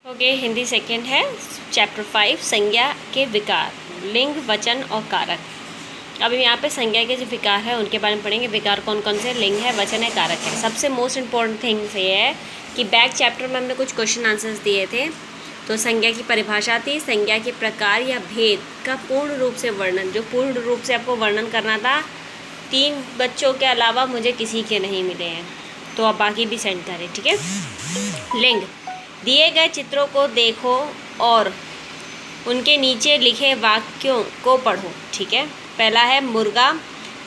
Okay, Hindi second है chapter 5 संज्ञा के विकार, लिंग, वचन और कारक। अब यहाँ पे संज्ञा के जो विकार है उनके बारे में पढ़ेंगे। विकार कौन कौन से, लिंग है, वचन है, कारक है। सबसे मोस्ट इम्पॉर्टेंट थिंग्स ये है कि बैक चैप्टर में हमने कुछ क्वेश्चन आंसर्स दिए थे। तो संज्ञा की परिभाषा थी, संज्ञा के प्रकार या भेद का पूर्ण रूप से वर्णन, जो पूर्ण रूप से आपको वर्णन करना था। 3 बच्चों के अलावा मुझे किसी के नहीं मिले हैं, तो आप बाकी भी सेंड करें, ठीक है। लिंग, दिए गए चित्रों को देखो और उनके नीचे लिखे वाक्यों को पढ़ो, ठीक है। पहला है मुर्गा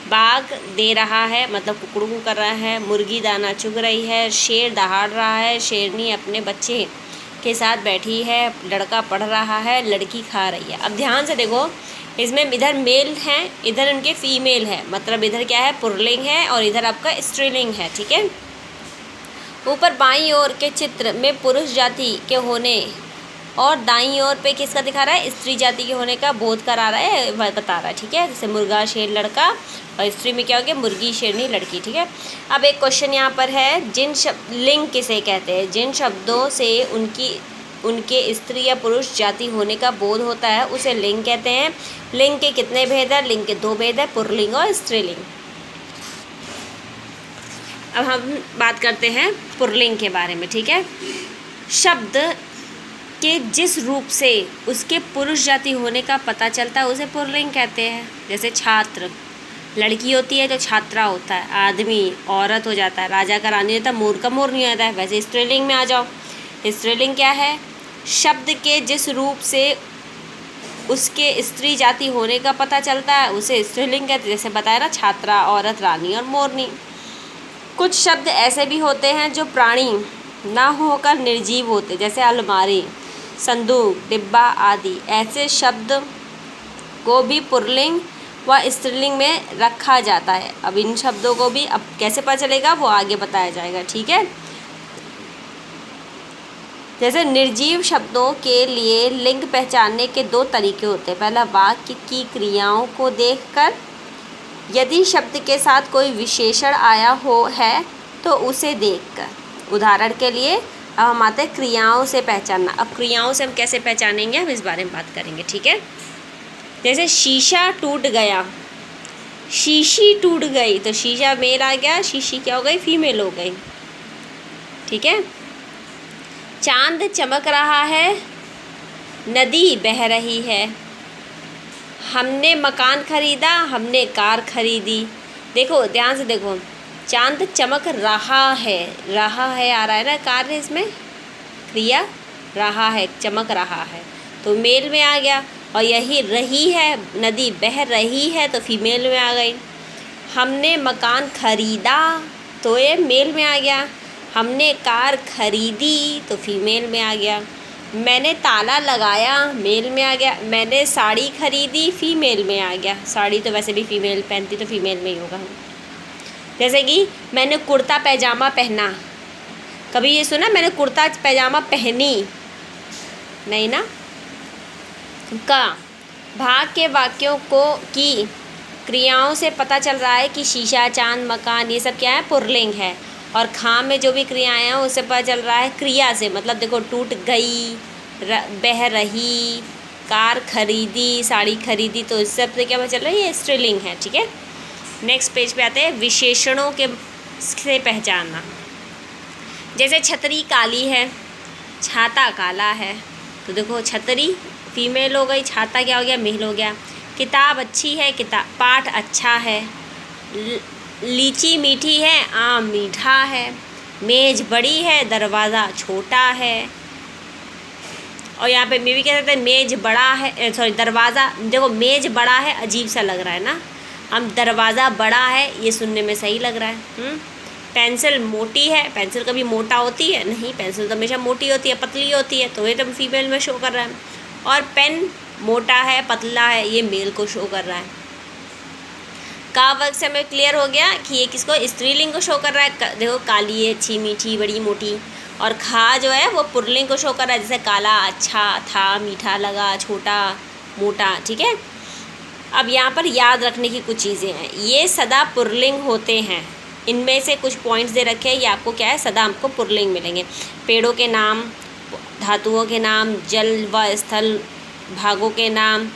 बाग दे रहा है, मतलब कुकड़ू कर रहा है। मुर्गी दाना चुग रही है। शेर दहाड़ रहा है। शेरनी अपने बच्चे के साथ बैठी है। लड़का पढ़ रहा है। लड़की खा रही है। अब ध्यान से देखो, इसमें इधर मेल है, इधर उनके फीमेल है, मतलब इधर क्या है, पुल्लिंग है और इधर आपका स्त्रीलिंग है, ठीक है। ऊपर बाईं ओर के चित्र में पुरुष जाति के होने और दाईं ओर पे किसका दिखा रहा है, स्त्री जाति के होने का बोध करा रहा है, बता रहा है, ठीक है। जैसे मुर्गा शेर लड़का, और स्त्री में क्या हो गया, मुर्गी शेरनी लड़की, ठीक है। अब एक क्वेश्चन यहाँ पर है, जिन शब्द, लिंग किसे कहते हैं, जिन शब्दों से उनके स्त्री या पुरुष जाति होने का बोध होता है उसे लिंग कहते हैं। लिंग के कितने भेद है, लिंग के 2 भेद है, पुल्लिंग और स्त्रीलिंग। अब हम बात करते हैं पुल्लिंग के बारे में, ठीक है। शब्द के जिस रूप से उसके पुरुष जाति होने का पता चलता है उसे पुल्लिंग कहते हैं। जैसे छात्र लड़की होती है तो छात्रा होता है। आदमी औरत हो जाता है। राजा का रानी होता है। मोर का मोर नहीं होता है। वैसे स्त्रीलिंग में आ जाओ, स्त्रीलिंग क्या है, शब्द के जिस रूप से उसके स्त्री जाति होने का पता चलता है उसे स्त्रीलिंग कहते हैं। जैसे बताया ना, छात्रा, औरत, रानी और मोरनी। कुछ शब्द ऐसे भी होते हैं जो प्राणी ना होकर निर्जीव होते, जैसे अलमारी, संदूक, डिब्बा आदि। ऐसे शब्द को भी पुल्लिंग व स्त्रीलिंग में रखा जाता है। अब इन शब्दों को भी अब कैसे पता चलेगा वो आगे बताया जाएगा, ठीक है। जैसे निर्जीव शब्दों के लिए लिंग पहचानने के 2 तरीके होते हैं। पहला, वाक्य की क्रियाओं को देखकर, यदि शब्द के साथ कोई विशेषण आया हो है तो उसे देखकर। उदाहरण के लिए अब हम आते हैं क्रियाओं से पहचानना। अब क्रियाओं से हम कैसे पहचानेंगे, हम इस बारे में बात करेंगे, ठीक है। जैसे शीशा टूट गया, शीशी टूट गई, तो शीशा मेल आ गया, शीशी क्या हो गई, फीमेल हो गई, ठीक है। चांद चमक रहा है, नदी बह रही है। हमने मकान खरीदा, हमने कार खरीदी। देखो ध्यान से देखो, चांद चमक रहा है, रहा है आ रहा है ना, कार्य इसमें क्रिया रहा है, चमक रहा है, तो मेल में आ गया। और यही रही है, नदी बह रही है, तो फीमेल में आ गई। हमने मकान खरीदा तो ये मेल में आ गया। हमने कार खरीदी तो फीमेल में आ गया। मैंने ताला लगाया, मेल में आ गया। मैंने साड़ी खरीदी, फीमेल में आ गया। साड़ी तो वैसे भी फीमेल पहनती, तो फीमेल में ही होगा। जैसे कि मैंने कुर्ता पैजामा पहना, कभी ये सुना मैंने कुर्ता पैजामा पहनी, नहीं ना। का भाग के वाक्यों को की क्रियाओं से पता चल रहा है कि शीशा, चांद, मकान, ये सब क्या है, पुल्लिंग है। और खां में जो भी क्रियाएं हैं उससे पता चल रहा है क्रिया से, मतलब देखो टूट गई, बह रही, कार खरीदी, साड़ी खरीदी, तो इस सब से क्या पता चल रहा है, ये स्त्रीलिंग है, ठीक है। नेक्स्ट पेज पे आते हैं विशेषणों के से पहचानना। जैसे छतरी काली है, छाता काला है, तो देखो छतरी फीमेल हो गई, छाता क्या हो गया, मेल हो गया। किताब अच्छी है, किताब पाठ अच्छा है। लीची मीठी है, आम मीठा है। मेज बड़ी है, दरवाज़ा छोटा है। और यहाँ पे मैं भी कह सकते हैं मेज बड़ा है, सॉरी दरवाज़ा, देखो मेज बड़ा है अजीब सा लग रहा है ना, हम दरवाज़ा बड़ा है ये सुनने में सही लग रहा है। पेंसिल मोटी है, पेंसिल कभी मोटा होती है नहीं, पेंसिल तो हमेशा मोटी होती है, पतली होती है, तो ये तो फीमेल में शो कर रहा है। और पेन मोटा है, पतला है, ये मेल को शो कर रहा है। का वर्ग से हमें क्लियर हो गया कि ये किसको, स्त्रीलिंग को शो कर रहा है। देखो काली है, अच्छी, मीठी, बड़ी, मोटी। और खा जो है वो पुल्लिंग को शो कर रहा है, जैसे काला, अच्छा था, मीठा लगा, छोटा, मोटा, ठीक है। अब यहाँ पर याद रखने की कुछ चीज़ें हैं, ये सदा पुल्लिंग होते हैं। इनमें से कुछ पॉइंट्स दे रखे हैं, ये आपको क्या है, सदा आपको पुल्लिंग मिलेंगे। पेड़ों के नाम, धातुओं के नाम, जल व स्थल भागों के नाम,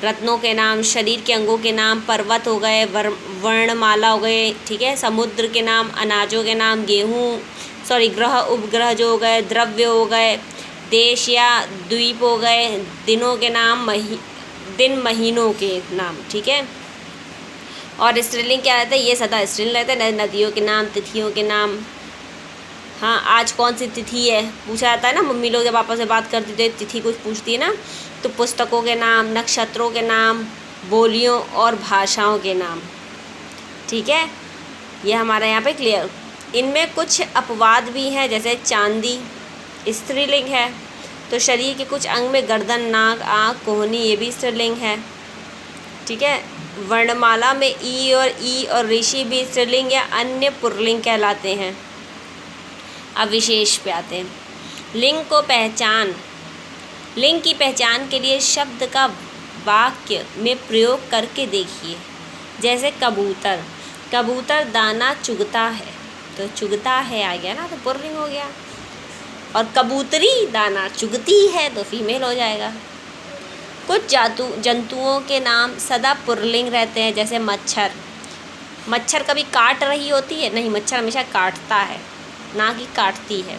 रत्नों के नाम, शरीर के अंगों के नाम, पर्वत हो गए, वर्णमाला हो गए, ठीक है, समुद्र के नाम, अनाजों के नाम, ग्रह उपग्रह जो हो गए, द्रव्य हो गए, देश या द्वीप हो गए, दिनों के नाम, दिन महीनों के नाम, ठीक है। और स्त्रीलिंग क्या रहता है, ये सदा स्त्रीलिंग रहता है। नदियों के नाम, तिथियों के नाम, हाँ आज कौन सी तिथि है पूछा जाता है ना, मम्मी लोग जब आपस में बात करती थे तिथि कुछ पूछती है ना, तो पुस्तकों के नाम, नक्षत्रों के नाम, बोलियों और भाषाओं के नाम, ठीक है। ये हमारा यहाँ पे क्लियर। इनमें कुछ अपवाद भी हैं, जैसे चांदी स्त्रीलिंग है, तो शरीर के कुछ अंग में गर्दन, नाक, आँख, कोहनी, ये भी स्त्रीलिंग है, ठीक है। वर्णमाला में ई और ऋषि भी स्त्रीलिंग या अन्य पुल्लिंग कहलाते हैं। अब विशेष पे आते हैं। लिंग की पहचान के लिए शब्द का वाक्य में प्रयोग करके देखिए। जैसे कबूतर दाना चुगता है, तो चुगता है आ गया ना, तो पुल्लिंग हो गया। और कबूतरी दाना चुगती है, तो फीमेल हो जाएगा। कुछ जंतुओं के नाम सदा पुल्लिंग रहते हैं, जैसे मच्छर कभी काट रही होती है नहीं, मच्छर हमेशा काटता है, ना कि काटती है।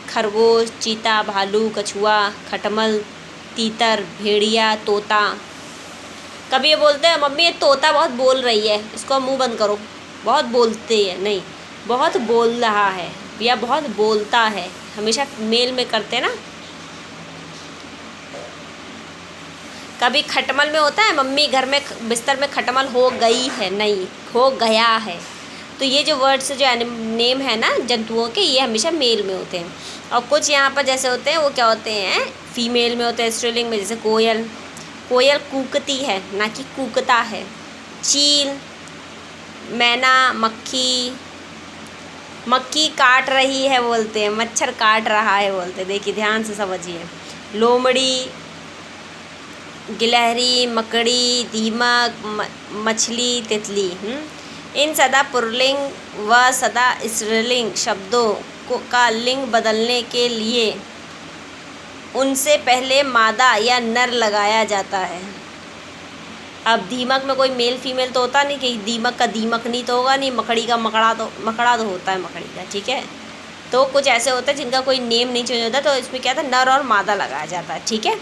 खरगोश, चीता, भालू, कछुआ, खटमल, तीतर, भेड़िया, तोता। कभी ये बोलते हैं मम्मी ये तोता बहुत बोल रही है, इसको मुंह बंद करो, बहुत बोलती है, नहीं, बहुत बोल रहा है या बहुत बोलता है, हमेशा मेल में करते हैं ना। कभी खटमल में होता है मम्मी घर में बिस्तर में खटमल हो गई है, नहीं, हो गया है। तो ये जो वर्ड्स जो नेम है ना जंतुओं के, ये हमेशा मेल में होते हैं। और कुछ यहाँ पर जैसे होते हैं वो क्या होते हैं, फीमेल में होते हैं, स्त्रीलिंग में। जैसे कोयल कूकती है, ना कि कूकता है। चील, मैना, मक्खी काट रही है बोलते हैं, मच्छर काट रहा है बोलते हैं। देखिए ध्यान से समझिए। लोमड़ी, गिलहरी, मकड़ी, दीमक, मछली, तितली। इन सदा पुल्लिंग व सदा स्त्रीलिंग शब्दों का लिंग बदलने के लिए उनसे पहले मादा या नर लगाया जाता है। अब दीमक में कोई मेल फीमेल तो होता नहीं, कि दीमक का दीमकनी तो होगा नहीं, मकड़ी का मकड़ा तो होता है मकड़ी का, ठीक है। तो कुछ ऐसे होते हैं जिनका कोई नेम नहीं चेंज होता, तो इसमें क्या था, नर और मादा लगाया जाता है, ठीक है।